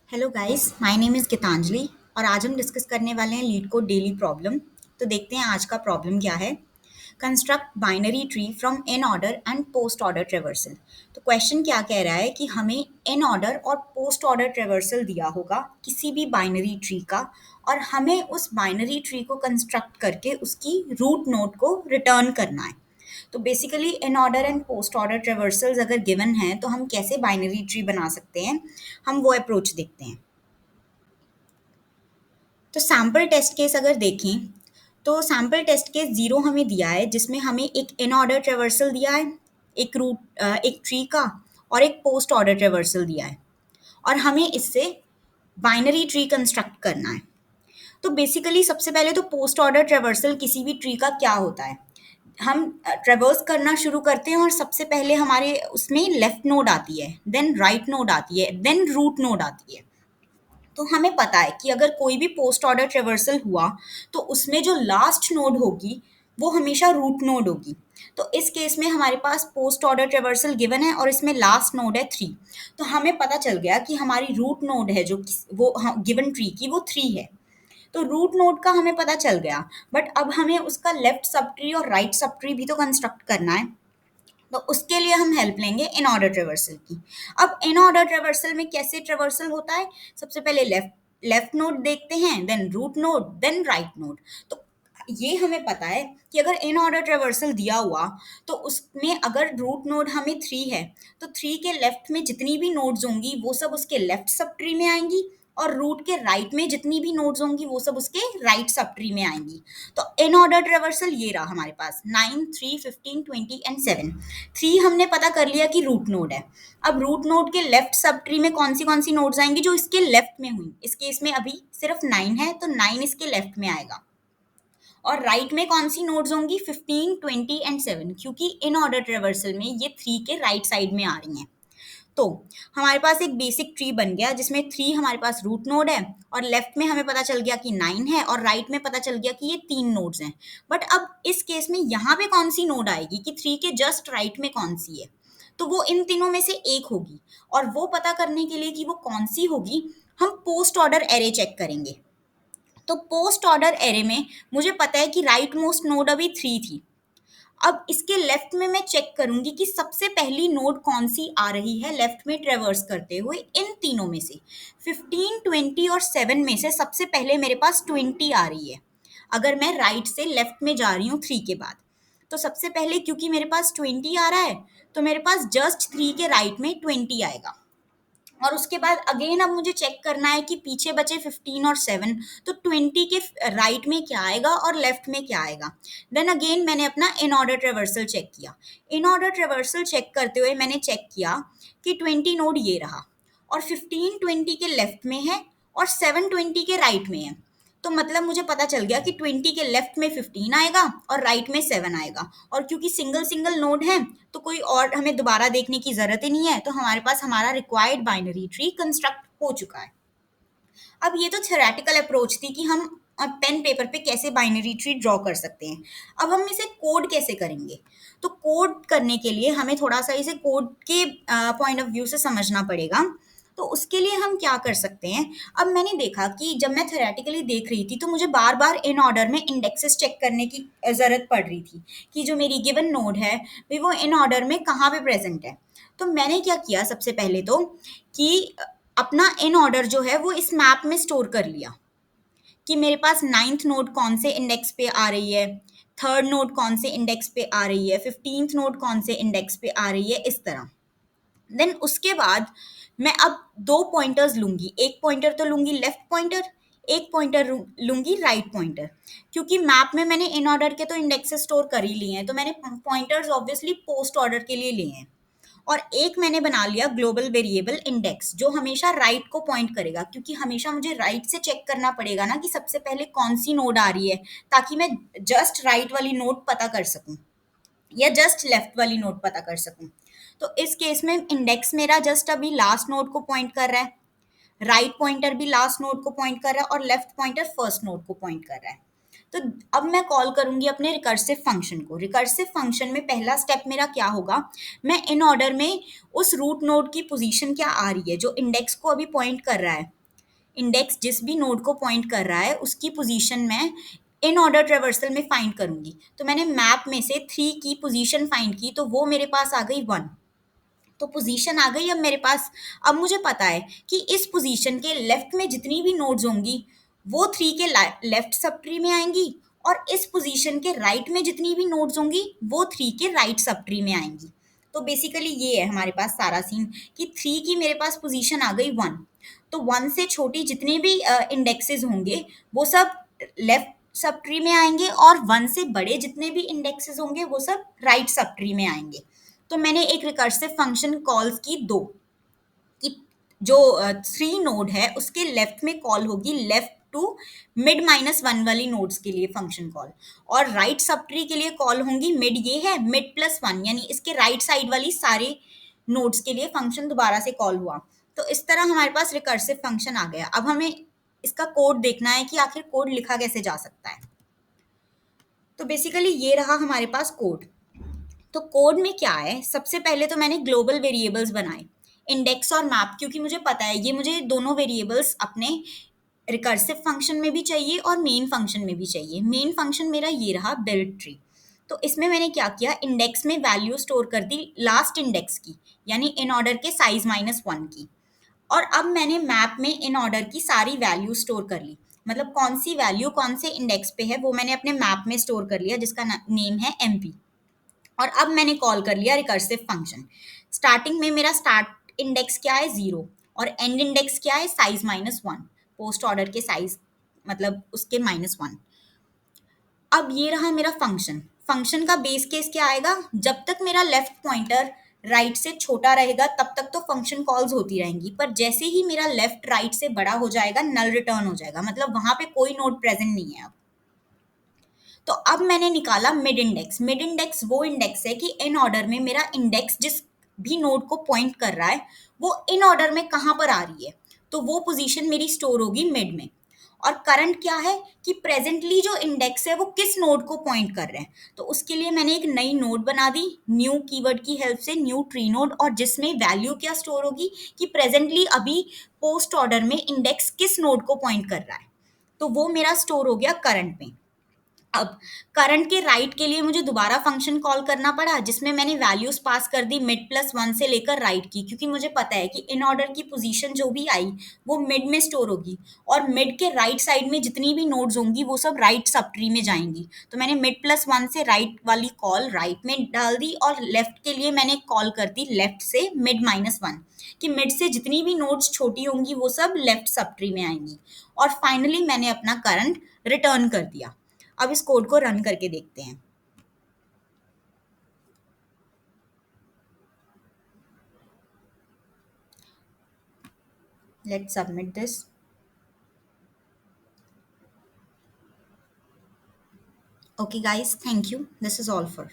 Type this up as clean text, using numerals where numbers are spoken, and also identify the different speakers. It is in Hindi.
Speaker 1: Hello guys, my name is Geetanjali और आज हम डिस्कस करने वाले हैं लीड कोड डेली प्रॉब्लम। तो देखते हैं आज का प्रॉब्लम क्या है। Construct binary tree from in order and post order traversal. तो क्वेश्चन क्या कह रहा है कि हमें इन ऑर्डर और पोस्ट ऑर्डर ट्रेवर्सल दिया होगा किसी भी बाइनरी ट्री का, और हमें उस बाइनरी ट्री को कंस्ट्रक्ट करके उसकी रूट नोड को रिटर्न करना है। तो basically in order and post order traversals अगर गिवन हैं तो हम कैसे बाइनरी ट्री बना सकते हैं, हम वो अप्रोच देखते हैं। तो सैम्पल टेस्ट केस अगर देखें तो सैम्पल टेस्ट केस 0 हमें दिया है, जिसमें हमें एक इन ऑर्डर ट्रेवर्सल दिया है, एक ट्री का, और एक पोस्ट ऑर्डर ट्रेवर्सल दिया है, और हमें इससे बाइनरी ट्री कंस्ट्रक्ट करना है। तो बेसिकली सबसे पहले तो पोस्ट ऑर्डर ट्रेवर्सल किसी भी ट्री का क्या होता है। हम ट्रेवर्स करना शुरू करते हैं और सबसे पहले हमारे उसमें लेफ्ट नोड आती है, देन राइट नोड आती है, देन रूट नोड आती है। तो हमें पता है कि अगर कोई भी पोस्ट ऑर्डर ट्रेवर्सल हुआ तो उसमें जो लास्ट नोड होगी वो हमेशा रूट नोड होगी। तो इस केस में हमारे पास पोस्ट ऑर्डर ट्रेवर्सल गिवन है और इसमें लास्ट नोड है 3। तो हमें पता चल गया कि हमारी रूट नोड है जो वो गिवन ट्री की वो 3 है। तो रूट नोड का हमें पता चल गया, बट अब हमें उसका लेफ्ट सब ट्री और राइट सब ट्री भी तो कंस्ट्रक्ट करना है। तो उसके लिए हम हेल्प लेंगे इन ऑर्डर ट्रेवर्सल की। अब इन ऑर्डर ट्रेवर्सल में कैसे ट्रेवर्सल होता है, सबसे पहले लेफ्ट लेफ्ट नोड देखते हैं, then root node, then right node. तो ये हमें पता है कि अगर इन ऑर्डर ट्रेवर्सल दिया हुआ तो उसमें अगर रूट नोड हमें 3 है तो 3 के लेफ्ट में जितनी भी नोड्स होंगी वो सब उसके लेफ्ट सब ट्री में आएंगी, और रूट के राइट में जितनी भी नोड्स होंगी वो सब उसके राइट सब ट्री में आएंगी। तो इन ऑर्डर ट्रेवर्सल ये रहा हमारे पास 9, 3, 15, 20 एंड 7। 3 हमने पता कर लिया कि रूट नोड है। अब रूट नोड के लेफ्ट सब ट्री में कौन सी नोड्स आएंगी जो इसके लेफ्ट में हुई। इस केस में अभी सिर्फ 9 है तो 9 इसके लेफ्ट में आएगा। और राइट में कौन सी नोड्स होंगी, 15, 20 एंड 7, क्योंकि इन ऑर्डर ट्रेवर्सल में ये 3 के राइट साइड में आ रही हैं। तो हमारे पास एक बेसिक ट्री बन गया जिसमें 3 हमारे पास रूट नोड है, और लेफ्ट में हमें पता चल गया कि 9 है, और राइट में पता चल गया कि ये 3 नोड्स हैं। बट अब इस केस में यहाँ पे कौन सी नोड आएगी कि 3 के जस्ट राइट में कौन सी है, तो वो इन तीनों में से एक होगी। और वो पता करने के लिए कि वो कौन सी होगी, हम पोस्ट ऑर्डर एरे चेक करेंगे। तो पोस्ट ऑर्डर एरे में मुझे पता है कि राइट मोस्ट नोड अभी 3 थी। अब इसके लेफ्ट में मैं चेक करूंगी कि सबसे पहली नोड कौन सी आ रही है लेफ्ट में ट्रेवर्स करते हुए इन तीनों में से। 15, 20 और 7 में से सबसे पहले मेरे पास 20 आ रही है, अगर मैं राइट से लेफ्ट में जा रही हूँ 3 के बाद। तो सबसे पहले क्योंकि मेरे पास 20 आ रहा है तो मेरे पास जस्ट 3 के राइट में 20 आएगा। और उसके बाद अगेन अब मुझे चेक करना है कि पीछे बचे 15 और 7, तो 20 के राइट में क्या आएगा और लेफ्ट में क्या आएगा। देन अगेन मैंने अपना इन ऑर्डर ट्रेवर्सल चेक किया। इन ऑर्डर ट्रेवर्सल चेक करते हुए मैंने चेक किया कि 20 नोड ये रहा, और 15 20 के लेफ्ट में है और 7 20 के राइट में है। तो मतलब मुझे पता चल गया कि 20 के लेफ्ट में 15 आएगा और राइट में 7 आएगा। और क्योंकि सिंगल सिंगल नोड है तो कोई और हमें दोबारा देखने की जरूरत ही नहीं है, तो हमारे पास हमारा रिक्वायर्ड बाइनरी ट्री कंस्ट्रक्ट हो चुका है। अब ये तो थ्योरेटिकल अप्रोच थी कि हम पेन पेपर पे कैसे बाइनरी ट्री ड्रॉ कर सकते हैं। अब हम इसे कोड कैसे करेंगे, तो कोड करने के लिए हमें थोड़ा सा इसे कोड के पॉइंट ऑफ व्यू से समझना पड़ेगा। तो उसके लिए हम क्या कर सकते हैं, अब मैंने देखा कि जब मैं थ्योरेटिकली देख रही थी तो मुझे बार बार इन ऑर्डर में इंडेक्सेस चेक करने की ज़रूरत पड़ रही थी कि जो मेरी गिवन नोड है भी वो इन ऑर्डर में कहाँ पे प्रेजेंट है। तो मैंने क्या किया, सबसे पहले तो कि अपना इन ऑर्डर जो है वो इस मैप में स्टोर कर लिया कि मेरे पास नाइन्थ नोड कौन से इंडेक्स पे आ रही है, थर्ड नोड कौन से इंडेक्स पे आ रही है, 15th नोड कौन से इंडेक्स पे आ रही है, इस तरह। देन उसके बाद मैं अब दो पॉइंटर्स लूंगी, एक पॉइंटर तो लूंगी लेफ्ट पॉइंटर, एक पॉइंटर लूंगी राइट पॉइंटर। क्योंकि मैप में मैंने इन ऑर्डर के तो इंडेक्सेस स्टोर कर ही लिए हैं तो मैंने पॉइंटर्स ऑब्वियसली पोस्ट ऑर्डर के लिए लिए हैं। और एक मैंने बना लिया ग्लोबल वेरिएबल इंडेक्स जो हमेशा राइट को पॉइंट करेगा, क्योंकि हमेशा मुझे राइट से चेक करना पड़ेगा ना कि सबसे पहले कौन सी नोड आ रही है, ताकि मैं जस्ट राइट वाली नोड पता कर सकूं या जस्ट लेफ्ट वाली नोड पता कर सकूं। तो इस केस में इंडेक्स मेरा जस्ट अभी लास्ट नोड को पॉइंट कर रहा है, राइट पॉइंटर भी लास्ट नोड को पॉइंट कर रहा है, और लेफ्ट पॉइंटर फर्स्ट नोड को पॉइंट कर रहा है। तो अब मैं कॉल करूंगी अपने रिकर्सिव फंक्शन को। रिकर्सिव फंक्शन में पहला स्टेप मेरा क्या होगा, मैं इन ऑर्डर में उस रूट नोड की पोजीशन क्या आ रही है जो इंडेक्स को अभी पॉइंट कर रहा है, इंडेक्स जिस भी नोड को पॉइंट कर रहा है उसकी पोजीशन मैं इन ऑर्डर ट्रेवर्सल में फाइंड करूंगी। तो मैंने मैप में से 3 की पोजीशन फाइंड की, तो वो मेरे पास आ गई 1। तो पोजीशन आ गई अब मेरे पास। अब मुझे पता है कि इस पोजीशन के लेफ्ट में जितनी भी नोड्स होंगी वो 3 के लेफ्ट सब ट्री में आएंगी, और इस पोजीशन के राइट में जितनी भी नोड्स होंगी वो 3 के राइट सब ट्री में आएंगी। तो बेसिकली ये है हमारे पास सारा सीन कि 3 की मेरे पास पोजीशन आ गई 1। तो 1 से छोटी जितनी भी इंडेक्सेस होंगे वो सब लेफ्ट सब ट्री में आएंगे, और 1 से बड़े जितने भी इंडेक्सेस होंगे वो सब राइट सब ट्री में आएंगे। तो मैंने एक रिकर्सिव फंक्शन कॉल्स की दो, कि जो 3 नोड है उसके लेफ्ट में कॉल होगी लेफ्ट टू मिड -1 वाली नोड्स के लिए फंक्शन कॉल, और राइट सब ट्री के लिए कॉल होंगी मिड, ये है मिड +1 यानी इसके राइट साइड वाली सारे नोड्स के लिए फंक्शन दोबारा से कॉल हुआ। तो इस तरह हमारे पास रिकर्सिव फंक्शन आ गया। अब हमें इसका कोड देखना है कि आखिर कोड लिखा कैसे जा सकता है। तो बेसिकली ये रहा हमारे पास कोड। तो कोड में क्या है, सबसे पहले तो मैंने ग्लोबल वेरिएबल्स बनाए, इंडेक्स और मैप, क्योंकि मुझे पता है ये मुझे दोनों वेरिएबल्स अपने रिकर्सिव फंक्शन में भी चाहिए और मेन फंक्शन में भी चाहिए। मेन फंक्शन मेरा ये रहा बिल्ड ट्री। तो इसमें मैंने क्या किया, इंडेक्स में वैल्यू स्टोर कर दी लास्ट इंडेक्स की, यानी इन ऑर्डर के साइज -1 की। और अब मैंने मैप में इन ऑर्डर की सारी वैल्यू स्टोर कर ली, मतलब कौन सी वैल्यू कौन से इंडेक्स पे है वो मैंने अपने मैप में स्टोर कर लिया, जिसका नेम है MP। और अब मैंने कॉल कर लिया रिकर्सिव फंक्शन। स्टार्टिंग में मेरा स्टार्ट इंडेक्स क्या है 0, और एंड इंडेक्स क्या है साइज -1, पोस्ट ऑर्डर के साइज मतलब उसके -1। अब ये रहा मेरा फंक्शन। फंक्शन का बेस केस क्या आएगा, जब तक मेरा लेफ्ट पॉइंटर राइट से छोटा रहेगा तब तक तो फंक्शन कॉल्स होती रहेंगी, पर जैसे ही मेरा लेफ्ट राइट से बड़ा हो जाएगा नल रिटर्न हो जाएगा, मतलब वहां पे कोई नोड प्रेजेंट नहीं है अब। तो अब मैंने निकाला मिड इंडेक्स। मिड इंडेक्स वो इंडेक्स है कि इन ऑर्डर में मेरा इंडेक्स जिस भी नोड को पॉइंट कर रहा है वो इन ऑर्डर में कहाँ पर आ रही है, तो वो पोजीशन मेरी स्टोर होगी मिड में। और करंट क्या है कि प्रेजेंटली जो इंडेक्स है वो किस नोड को पॉइंट कर रहे हैं, तो उसके लिए मैंने एक नई नोड बना दी न्यू कीवर्ड की हेल्प से, न्यू ट्री नोड, और जिसमें वैल्यू क्या स्टोर होगी कि प्रेजेंटली अभी पोस्ट ऑर्डर में इंडेक्स किस नोड को पॉइंट कर रहा है, तो वो मेरा स्टोर हो गया करंट में। अब करंट के राइट के लिए मुझे दोबारा फंक्शन कॉल करना पड़ा, जिसमें मैंने वैल्यूज पास कर दी मिड +1 से लेकर राइट की, क्योंकि मुझे पता है कि इन ऑर्डर की पोजीशन जो भी आई वो मिड में स्टोर होगी, और मिड के राइट साइड में जितनी भी नोड्स होंगी वो सब राइट सब ट्री में जाएंगी। तो मैंने मिड +1 से राइट वाली कॉल राइट में डाल दी, और लेफ्ट के लिए मैंने कॉल कर दी लेफ्ट से मिड -1, कि मिड से जितनी भी नोड्स छोटी होंगी वो सब लेफ्ट सब ट्री में आएंगी। और फाइनली मैंने अपना करंट रिटर्न कर दिया। अब इस कोड को रन करके देखते हैं। Let's submit this. Okay guys, thank you. This is all for